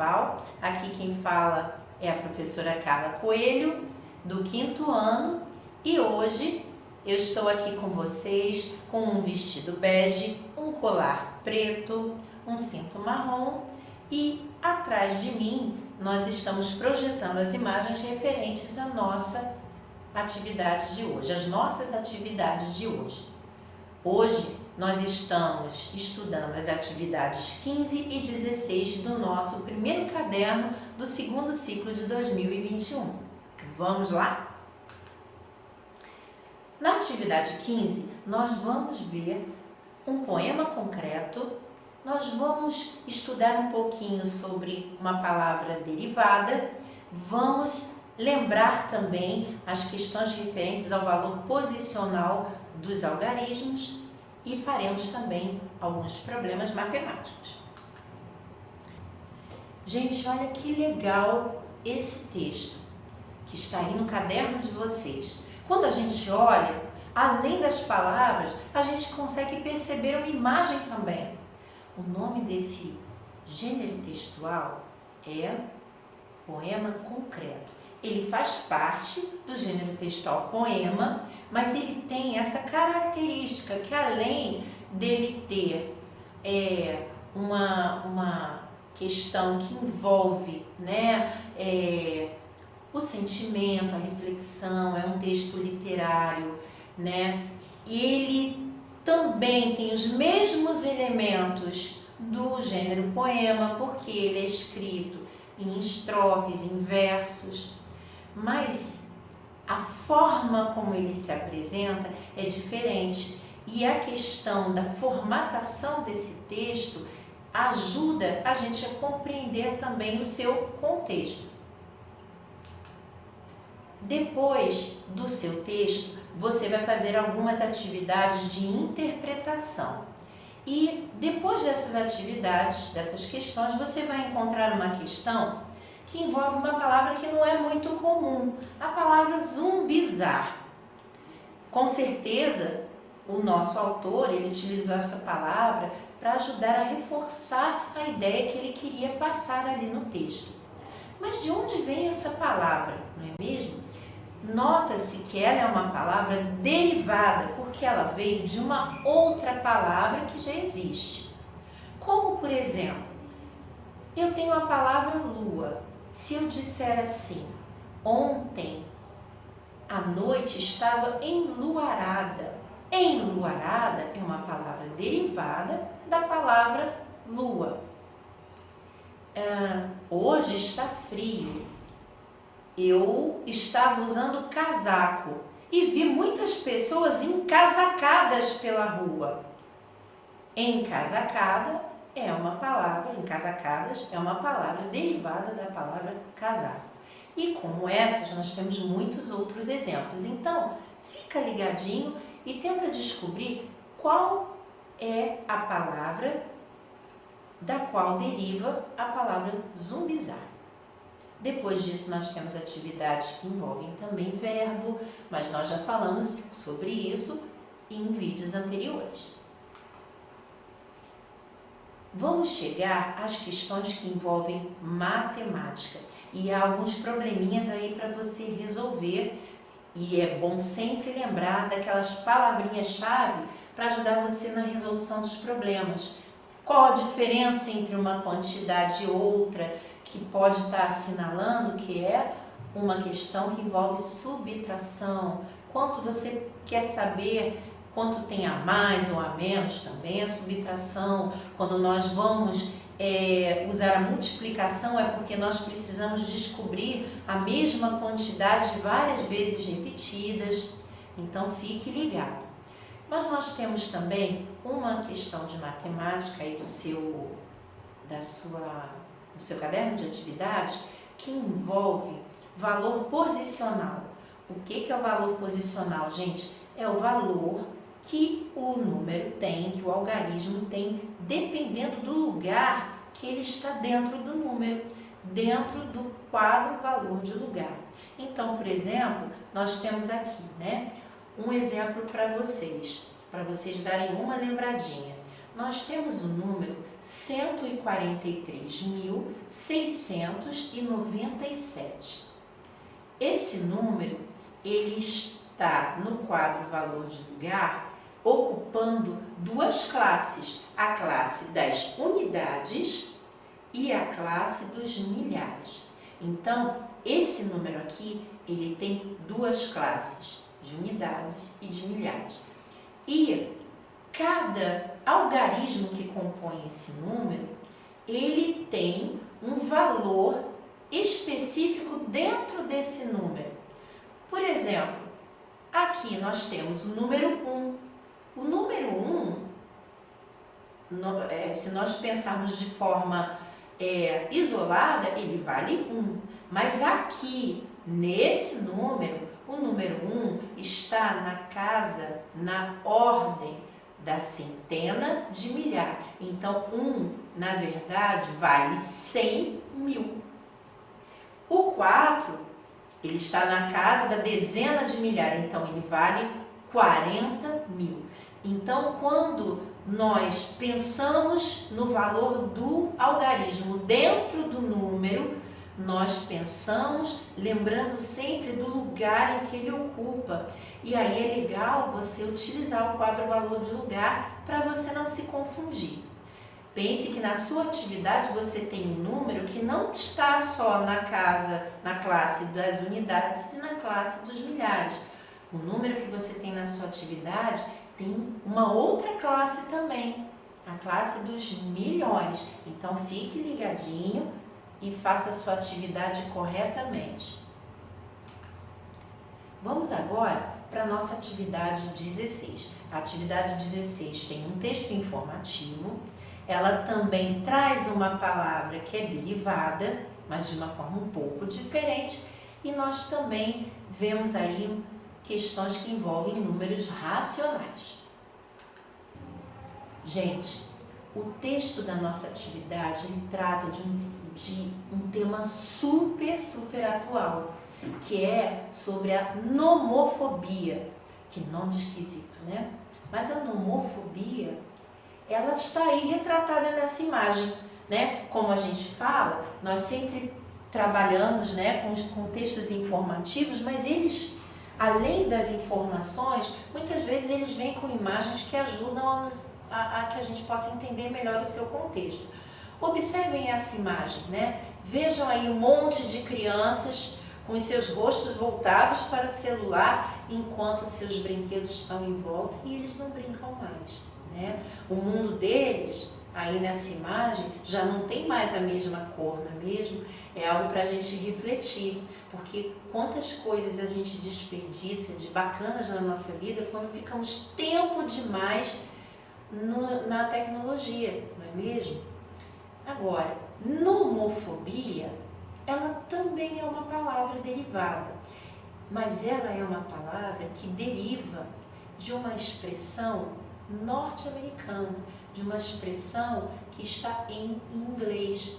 Municipal. Aqui quem fala é a professora Carla Coelho, do 5º ano, e hoje eu estou aqui com vocês com um vestido bege, um colar preto, um cinto marrom e atrás de mim nós estamos projetando as imagens referentes à nossa atividade de hoje, as nossas atividades de hoje. Hoje nós estamos estudando as atividades 15 e 16 do nosso primeiro caderno do segundo ciclo de 2021. Vamos lá? Na atividade 15, nós vamos ver um poema concreto, nós vamos estudar um pouquinho sobre uma palavra derivada, vamos lembrar também as questões referentes ao valor posicional dos algarismos e faremos também alguns problemas matemáticos. Gente, olha que legal esse texto que está aí no caderno de vocês. Quando a gente olha, além das palavras, a gente consegue perceber uma imagem também. O nome desse gênero textual é poema concreto. Ele faz parte do gênero textual poema, mas ele tem essa característica que, além dele ter uma questão que envolve, o sentimento, a reflexão, é um texto literário, E ele também tem os mesmos elementos do gênero poema, porque ele é escrito em estrofes, em versos, mas a forma como ele se apresenta é diferente e a questão da formatação desse texto ajuda a gente a compreender também o seu contexto. Depois do seu texto, você vai fazer algumas atividades de interpretação. E depois dessas atividades, dessas questões, você vai encontrar uma questão que envolve uma palavra que não é muito comum, a palavra zumbizar. Com certeza, o nosso autor ele utilizou essa palavra para ajudar a reforçar a ideia que ele queria passar ali no texto. Mas de onde vem essa palavra, não é mesmo? Nota-se que ela é uma palavra derivada, porque ela veio de uma outra palavra que já existe. Como, por exemplo, eu tenho a palavra lua. Se eu disser assim, ontem a noite estava enluarada. Enluarada é uma palavra derivada da palavra lua. Hoje está frio. Eu estava usando casaco e vi muitas pessoas encasacadas pela rua. Encasacada é uma palavra, encasacadas é uma palavra derivada da palavra casaco. E como essas, nós temos muitos outros exemplos. Então, fica ligadinho e tenta descobrir qual é a palavra da qual deriva a palavra zumbizar. Depois disso, nós temos atividades que envolvem também verbo, mas nós já falamos sobre isso em vídeos anteriores. Vamos chegar às questões que envolvem matemática e há alguns probleminhas aí para você resolver e é bom sempre lembrar daquelas palavrinhas-chave para ajudar você na resolução dos problemas. Qual a diferença entre uma quantidade e outra que pode estar assinalando que é uma questão que envolve subtração? Quanto você quer saber quanto tem a mais ou a menos também, a subtração. Quando nós vamos usar a multiplicação é porque nós precisamos descobrir a mesma quantidade várias vezes repetidas. Então fique ligado. Mas nós temos também uma questão de matemática aí do seu caderno de atividades que envolve valor posicional. O que é o valor posicional, gente? É o valor que o número tem, que o algarismo tem, dependendo do lugar que ele está dentro do número, dentro do quadro valor de lugar. Então, por exemplo, nós temos aqui, um exemplo para vocês darem uma lembradinha. Nós temos um número 143.697. Esse número, ele está no quadro valor de lugar, ocupando duas classes, a classe das unidades e a classe dos milhares. Então, esse número aqui, ele tem duas classes, de unidades e de milhares. E cada algarismo que compõe esse número, ele tem um valor específico dentro desse número. Por exemplo, aqui nós temos o número 1. O número 1, se nós pensarmos de forma isolada, ele vale 1. Mas aqui, nesse número, o número 1 está na ordem da centena de milhar. Então, 1, na verdade, vale 100 mil. O 4, ele está na casa da dezena de milhar, então ele vale 40 mil. Então, quando nós pensamos no valor do algarismo dentro do número, nós pensamos lembrando sempre do lugar em que ele ocupa. E aí é legal você utilizar o quadro valor de lugar para você não se confundir. Pense que na sua atividade você tem um número que não está só na classe das unidades e na classe dos milhares. O número que você tem na sua atividade tem uma outra classe também, a classe dos milhões. Então fique ligadinho e faça a sua atividade corretamente. Vamos agora para a nossa atividade 16. A atividade 16 tem um texto informativo, ela também traz uma palavra que é derivada, mas de uma forma um pouco diferente, e nós também vemos aí questões que envolvem números racionais. Gente, o texto da nossa atividade ele trata de um tema super atual, que é sobre a nomofobia. Que nome esquisito, né? Mas a nomofobia, ela está aí retratada nessa imagem, né? Como a gente fala, nós sempre trabalhamos, né, com textos informativos, mas eles, além das informações, muitas vezes eles vêm com imagens que ajudam a que a gente possa entender melhor o seu contexto. Observem essa imagem, né? Vejam aí um monte de crianças com os seus rostos voltados para o celular, enquanto seus brinquedos estão em volta e eles não brincam mais, né? O mundo deles, aí nessa imagem, já não tem mais a mesma cor, não é mesmo? É algo para a gente refletir, porque quantas coisas a gente desperdiça de bacanas na nossa vida quando ficamos tempo demais na tecnologia, não é mesmo? Agora, nomofobia, ela também é uma palavra derivada, mas ela é uma palavra que deriva de uma expressão norte-americana, de uma expressão que está em inglês.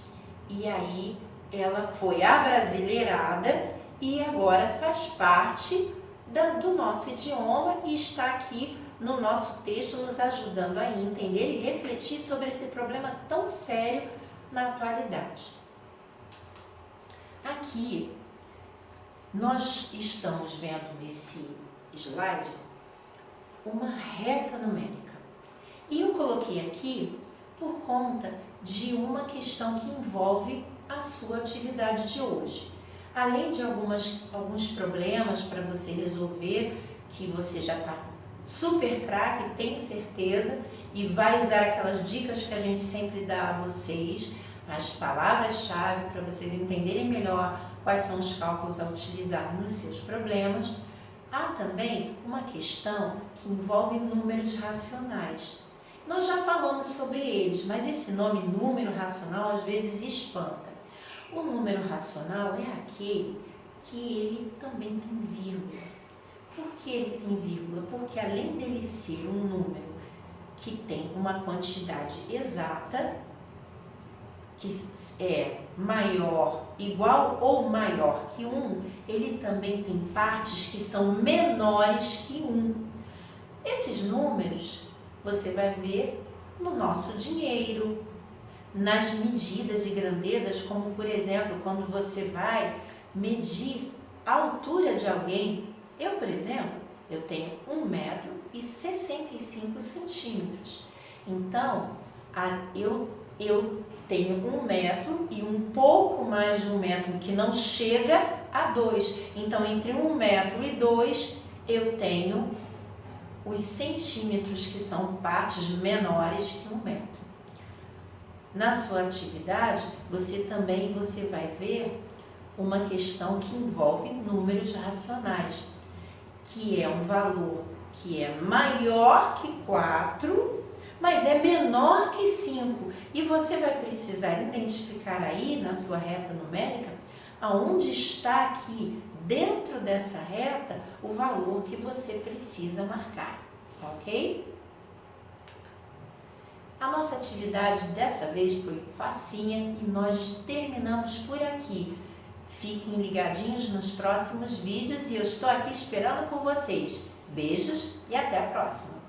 E aí ela foi abrasileirada e agora faz parte do nosso idioma e está aqui no nosso texto nos ajudando a entender e refletir sobre esse problema tão sério na atualidade. Aqui, nós estamos vendo nesse slide uma reta numérica. E eu coloquei aqui por conta de uma questão que envolve a sua atividade de hoje. Além de alguns problemas para você resolver, que você já está super craque, tenho certeza, e vai usar aquelas dicas que a gente sempre dá a vocês, as palavras-chave para vocês entenderem melhor quais são os cálculos a utilizar nos seus problemas. Há também uma questão que envolve números racionais. Nós já falamos sobre eles, mas esse nome número racional às vezes espanta. O número racional é aquele que ele também tem vírgula. Por que ele tem vírgula? Porque além dele ser um número que tem uma quantidade exata, que é maior, igual ou maior que 1, ele também tem partes que são menores que 1. Esses números você vai ver no nosso dinheiro, nas medidas e grandezas, como por exemplo, quando você vai medir a altura de alguém. Eu, por exemplo, eu tenho 1,65 m. Então, eu tenho 1 metro e um pouco mais de 1 metro, que não chega a 2. Então, entre 1 metro e 2, eu tenho os centímetros, que são partes menores que 1 metro. Na sua atividade, você vai ver uma questão que envolve números racionais, que é um valor que é maior que 4, mas é menor que 5. E você vai precisar identificar aí na sua reta numérica aonde está aqui dentro dessa reta o valor que você precisa marcar, ok? A nossa atividade dessa vez foi facinha e nós terminamos por aqui. Fiquem ligadinhos nos próximos vídeos e eu estou aqui esperando por vocês. Beijos e até a próxima!